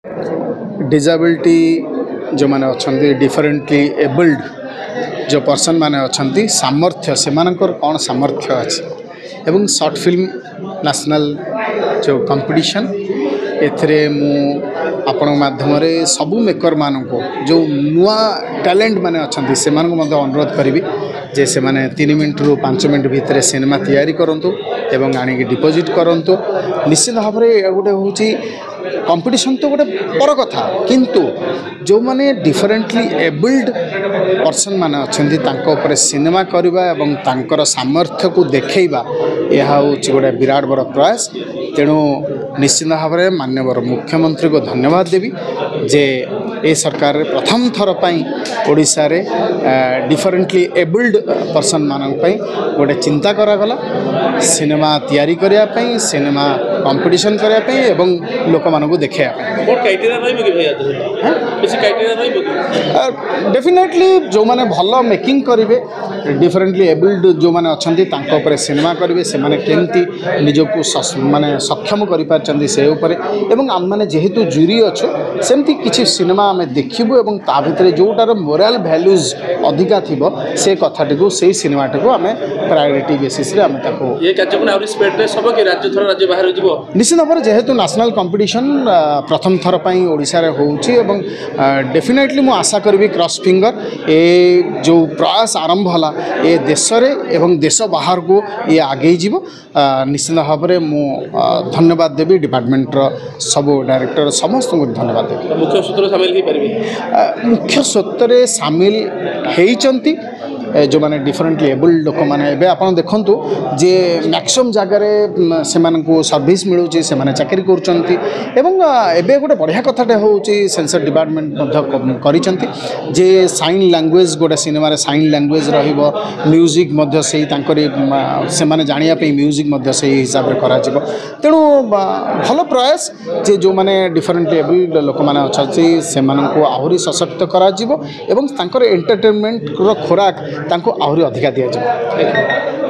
Disability जो मैंने अच्छा डिफरेंटली एबल्ड जो पर्सन मैंने अच्छा सामर्थ्य से कौन सामर्थ्य अच्छे एवं शॉर्ट फिल्म नेशनल जो कंपटीशन एथरे मु आपण माध्यम सबू मेकर मान को जो नुआ टैलेंट माने अच्छा से अनुरोध करी जे से माने 3 मिनट रु 5 मिनट भितर सिनेमा तैयारी करंतु एवं आनिक डिपोजिट करंतु निश्चित भाव में गोटे हूँ कंपटीशन तो गोटे पर कथा किंतु जो माने डिफरेंटली एबल्ड पर्सन माने अच्छे तांको सिनेमा करवा एवं तांकर सामर्थ्य को देखा यह हूँ गोटे विराट बड़ प्रयास तेणु निश्चित भाव में माननीय मुख्यमंत्री को धन्यवाद देवी जे ए सरकार प्रथम थर ओडिशा रे डिफरेंटली एबल्ड पर्सन मानक गोटे चिंता करागला सिनेमा तैयारी करने सिनेमा कंपटीशन करने एवं लोक मानक देखा डेफिनेटली जो माने भल मेकिंग करेंगे डिफरेंटली एबल्ड जो माने अच्छा सिनेमा करेंगे से केमती निजक माने सक्षम कर आम मैंने जेहेतु जूरी अच्छु सेमती किसी सिनेमा आम देखू और ता भर जोटार मोराल भैल्यूज अधिका थी से कथाटी को से सिनेमाटी को आम प्रायोरिटी बेसिस निश्चित भाव जेहेतु नेशनल कंपटीशन प्रथम थर ओडिशा रे होउछि एवं डेफिनेटली मु आशा करी क्रॉस फिंगर ए जो प्रयास आरंभ होला ए देश रे एवं देश बाहर को ये आगे जीव निश्चित भाव में मु धन्यवाद देवी डिपार्टमेंट सब डायरेक्टर समस्त को धन्यवाद देवी मुख्य सूत्र सामिल मुख्य सूत्र सामिल होती जो माने डिफरेंटली एबल्ड लोक मैंने आप देखु जे मैक्सिमम जगार से सर्विस मिलूँ से चाकरी कर गोटे बढ़िया कथाटे हूँ सेंसर डिपार्टमेंट जे साइन लैंग्वेज गोटे सिनेमा साइन लैंग्वेज म्यूजिक से जानापी म्यूजिक से हिसाब से करा तेणु भल प्रयास जे जो माने डिफरेंटली एबल्ड लोक मैंने अच्छे से आहरी सशक्त करा एवं एंटरटेनमेंट खोराक तांको आहरी अधिका दिया जाए।